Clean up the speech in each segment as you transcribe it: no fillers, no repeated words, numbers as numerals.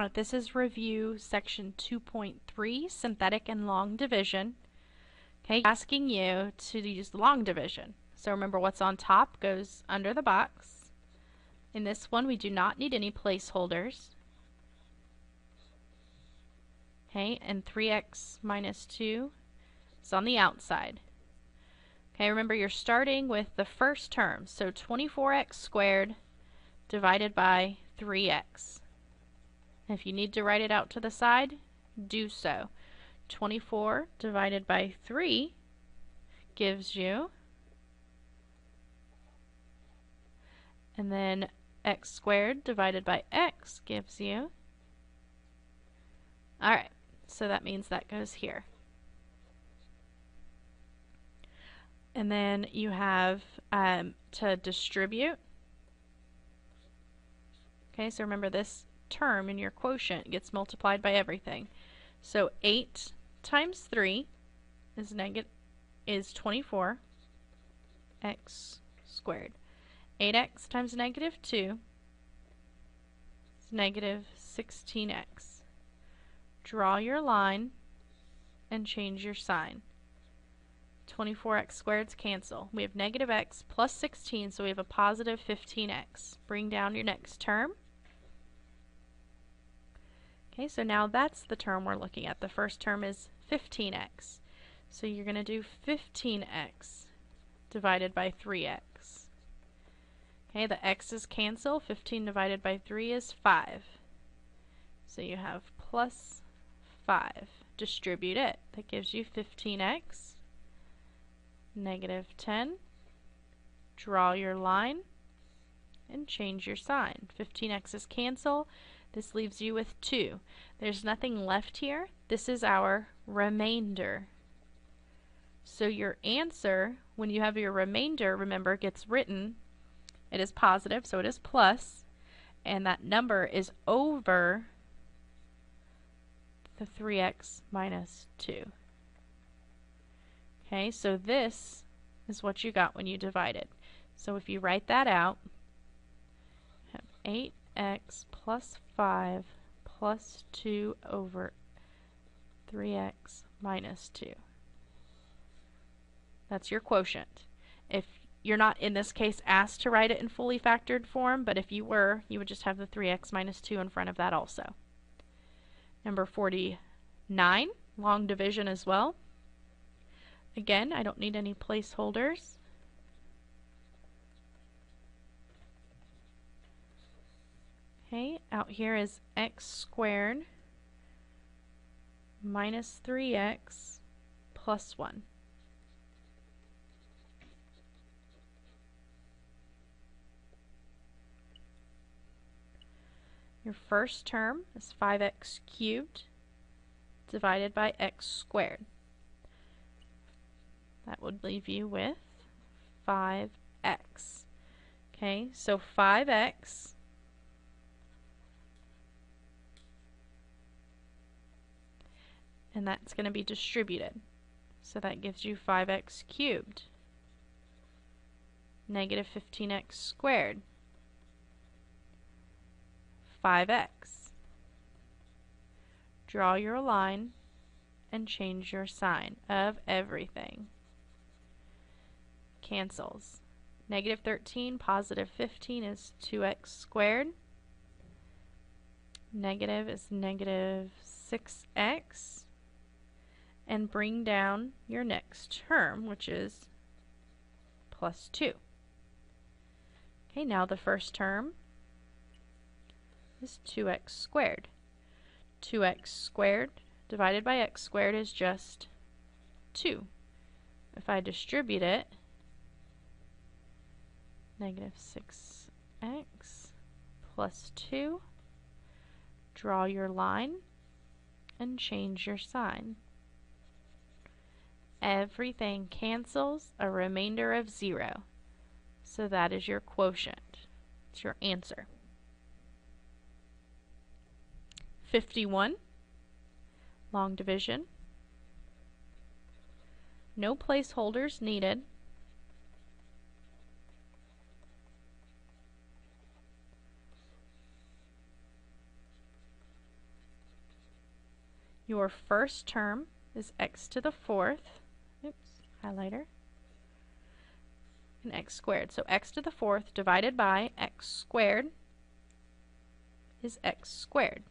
This is review section 2.3, synthetic and long division. Okay, asking you to use long division. So remember, what's on top goes under the box. In this one, we do not need any placeholders. Okay, and 3x minus 2 is on the outside. Okay, remember you're starting with the first term, so 24x squared divided by 3x. If you need to write it out to the side, do so. 24 divided by 3 gives you, and then x squared divided by x gives you. Alright, so that means that goes here. And then you have to distribute. Okay, so remember this term in your quotient gets multiplied by everything. So 8 times 3 is 24 x squared. 8x times negative 2 is negative 16x. Draw your line and change your sign. 24x squareds cancel. We have negative x plus 16, so we have a positive 15x. Bring down your next term. Okay, so now that's the term we're looking at. The first term is 15x. So you're going to do 15x divided by 3x. Okay, the x's cancel. 15 divided by 3 is 5. So you have plus 5. Distribute it. That gives you 15x, negative 10. Draw your line and change your sign. 15x's cancel. This leaves you with 2. There's nothing left here. This is our remainder. So your answer, when you have your remainder, remember, gets written, it is positive, so it is plus, and that number is over the 3x minus 2. Okay, so this is what you got when you divided. So if you write that out, have 8x plus 5 plus 2 over 3x minus 2. That's your quotient. If you're not, in this case, asked to write it in fully factored form, but if you were, you would just have the 3x minus 2 in front of that also. Number 49, long division as well. Again, I don't need any placeholders. Okay, out here is x squared minus 3x plus 1. Your first term is 5x cubed divided by x squared. That would leave you with 5x. Okay, so 5x and that's going to be distributed. So that gives you 5x cubed, negative 15x squared, 5x. Draw your line and change your sign of everything. Cancels. Negative 13, positive 15 is 2x squared. Negative is negative 6x. And bring down your next term, which is plus 2. Okay, now the first term is 2x squared. 2x squared divided by x squared is just 2. If I distribute it, negative 6x plus 2, draw your line and change your sign. Everything cancels, a remainder of 0. So that is your quotient. It's your answer. 51, long division. No placeholders needed. your first term is x to the fourth, oops, highlighter, and x squared. So x to the fourth divided by x squared is x squared.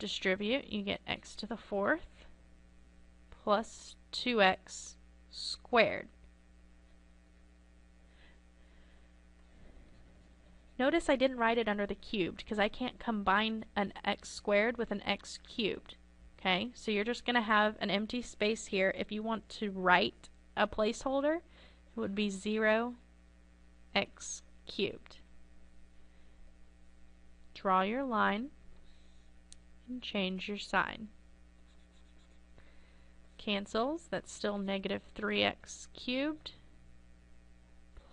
Distribute, you get x to the fourth plus 2x squared. Notice I didn't write it under the cubed because I can't combine an x squared with an x cubed. Okay, so you're just going to have an empty space here. If you want to write a placeholder, it would be 0x cubed. Draw your line and change your sign. Cancels, that's still negative 3x cubed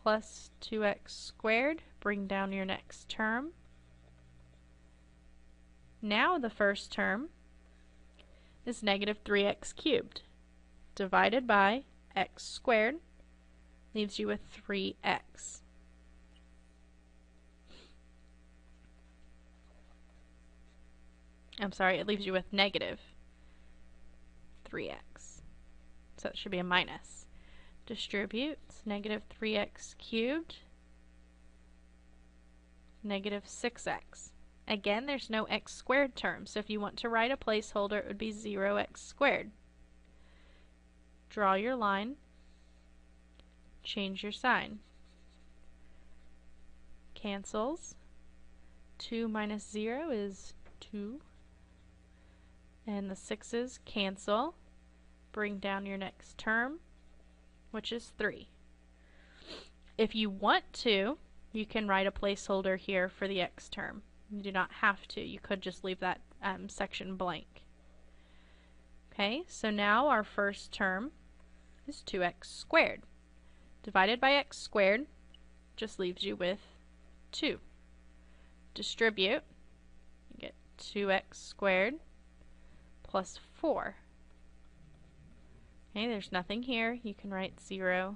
plus 2x squared. Bring down your next term. Now the first term is negative 3x cubed divided by x squared leaves you with 3x. I'm sorry, it leaves you with negative 3x. So it should be a minus. Distribute, it's negative 3x cubed, negative 6x. Again, there's no x squared term, so if you want to write a placeholder, it would be 0x squared. Draw your line, change your sign. Cancels. 2 minus 0 is 2. And the 6's cancel. Bring down your next term, which is 3. If you want to, you can write a placeholder here for the x term. You do not have to. You could just leave that section blank. Okay, so now our first term is 2x squared. Divided by x squared just leaves you with 2. Distribute, you get 2x squared plus 4. Okay, there's nothing here. You can write 0x.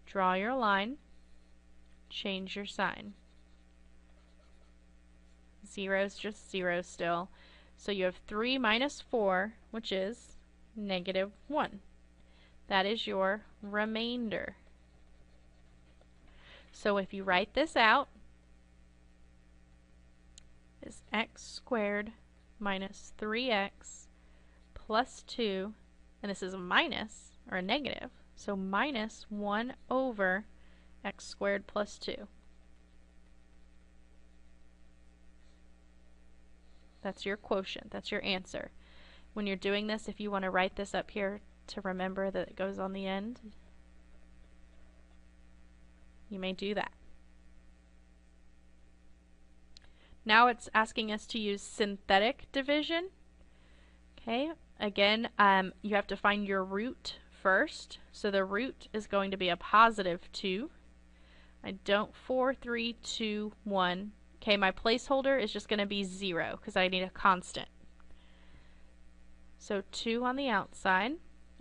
Draw your line, change your sign. 0 is just 0 still. So you have 3 minus 4, which is negative 1. That is your remainder. So if you write this out, is x squared minus 3x plus 2, and this is a minus, or a negative, so minus 1 over x squared plus 2. That's your quotient, that's your answer. When you're doing this, if you want to write this up here to remember that it goes on the end, you may do that. Now it's asking us to use synthetic division. Okay, again, you have to find your root first. So the root is going to be a positive 2. I don't 4, 3, 2, 1. Okay, my placeholder is just going to be 0 because I need a constant. So 2 on the outside,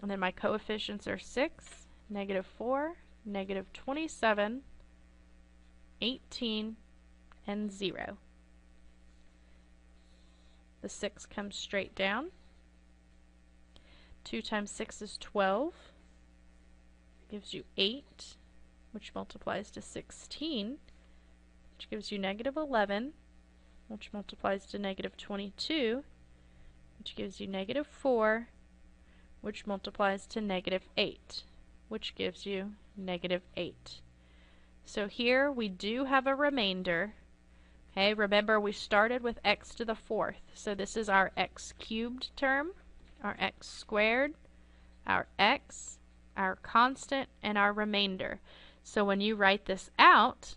and then my coefficients are 6, negative 4, negative 27, 18, and 0. The 6 comes straight down. 2 times 6 is 12. Gives you 8, which multiplies to 16, which gives you negative 11, which multiplies to negative 22, which gives you negative 4, which multiplies to negative 8, which gives you negative 8. So here we do have a remainder. Okay, remember we started with x to the fourth, so this is our x cubed term, our x squared, our x, our constant, and our remainder. So when you write this out,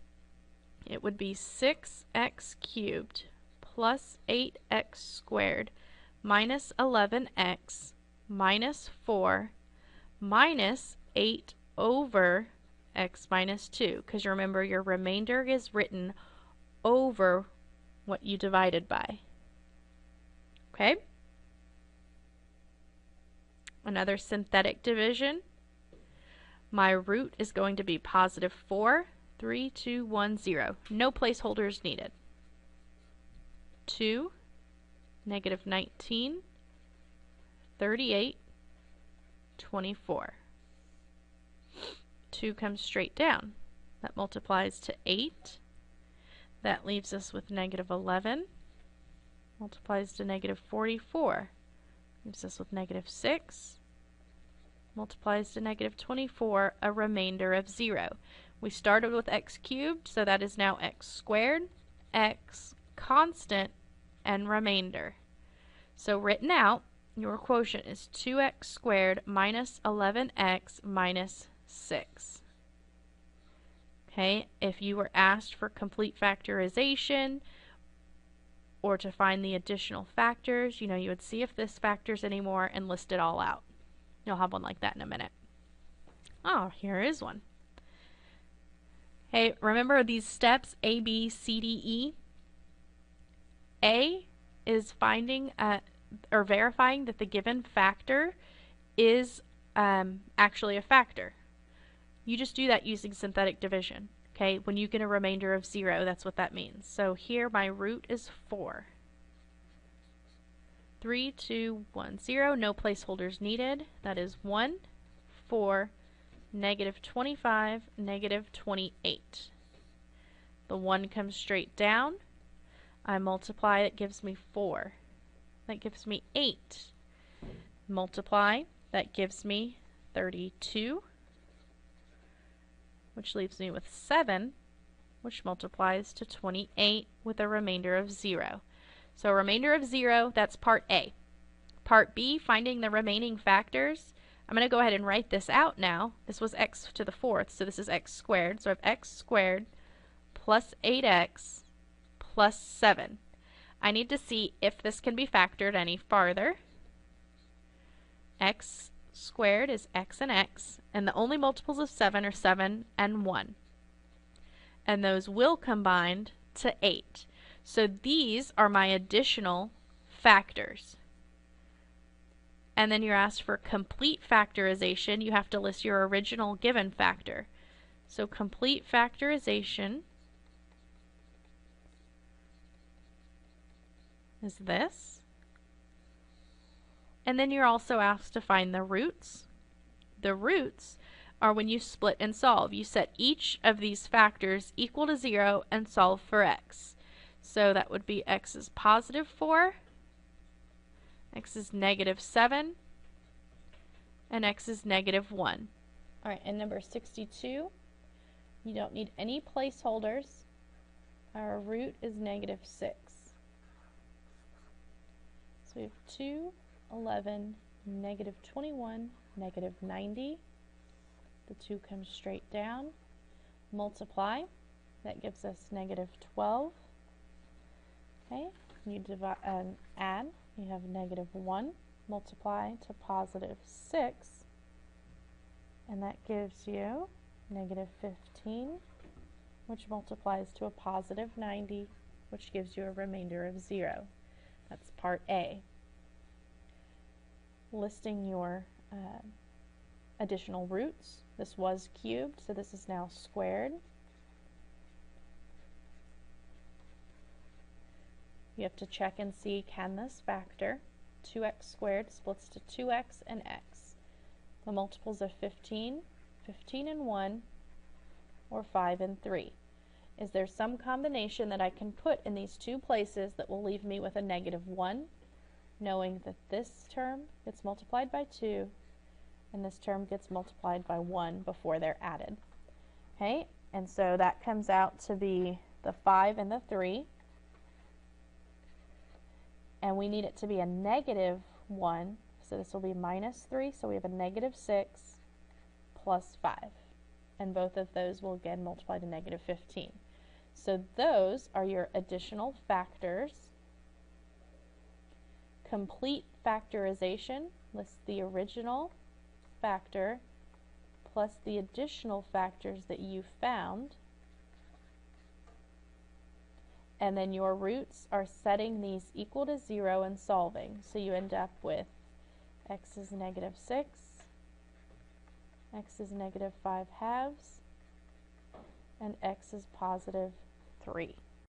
it would be 6x cubed plus 8x squared minus 11x minus 4 minus 8 over x minus 2, because remember your remainder is written over what you divided by. Okay? Another synthetic division. My root is going to be positive 4, 3, 2, 1, 0. No placeholders needed. 2 negative 19, 38, 24. 2 comes straight down. That multiplies to 8. That leaves us with negative 11. Multiplies to negative 44. Leaves us with negative 6. Multiplies to negative 24, a remainder of 0. We started with x cubed, so that is now x squared, x constant, and remainder. So written out, your quotient is 2x squared minus 11x minus 6. Okay, if you were asked for complete factorization or to find the additional factors, you would see if this factors anymore and list it all out. You'll have one like that in a minute. Oh, here is one. Hey, remember these steps, A, B, C, D, E? A is finding or verifying that the given factor is actually a factor. You just do that using synthetic division. Okay, when you get a remainder of 0, that's what that means. So here my root is 4. 3, 2, 1, 0. No placeholders needed. That is 1, 4, negative 25, negative 28. The 1 comes straight down. I multiply, it gives me 4. That gives me 8. Multiply, that gives me 32, which leaves me with 7, which multiplies to 28 with a remainder of 0. So a remainder of 0, that's part A. Part B, finding the remaining factors. I'm going to go ahead and write this out now. This was x to the 4th, so this is x squared. So I have x squared plus 8x plus 7. I need to see if this can be factored any farther. X squared is x and x, and the only multiples of 7 are 7 and 1. And those will combine to 8. So these are my additional factors. And then you're asked for complete factorization. You have to list your original given factor. So complete factorization is this. And then you're also asked to find the roots. The roots are when you split and solve. You set each of these factors equal to 0 and solve for x. So that would be x is positive 4, x is negative 7, and x is negative 1. Alright, and number 62, you don't need any placeholders. Our root is negative 6. So we have 2, 11, negative 21, negative 90. The 2 comes straight down. Multiply. That gives us negative 12. Okay, you divide and add. You have negative 1. Multiply to positive 6. And that gives you negative 15, which multiplies to a positive 90, which gives you a remainder of 0. That's part A. Listing your additional roots. This was cubed, so this is now squared. You have to check and see, can this factor? 2x squared splits to 2x and x. The multiples of 15, 15 and 1, or 5 and 3. Is there some combination that I can put in these two places that will leave me with a negative 1, knowing that this term gets multiplied by 2 and this term gets multiplied by 1 before they're added? Okay, and so that comes out to be the 5 and the 3. And we need it to be a negative 1, so this will be minus 3, so we have a negative 6 plus 5. And both of those will again multiply to negative 15. So those are your additional factors. Complete factorization lists the original factor plus the additional factors that you found. And then your roots are setting these equal to 0 and solving. So you end up with x is negative 6, x is negative 5 halves, and x is positive 3.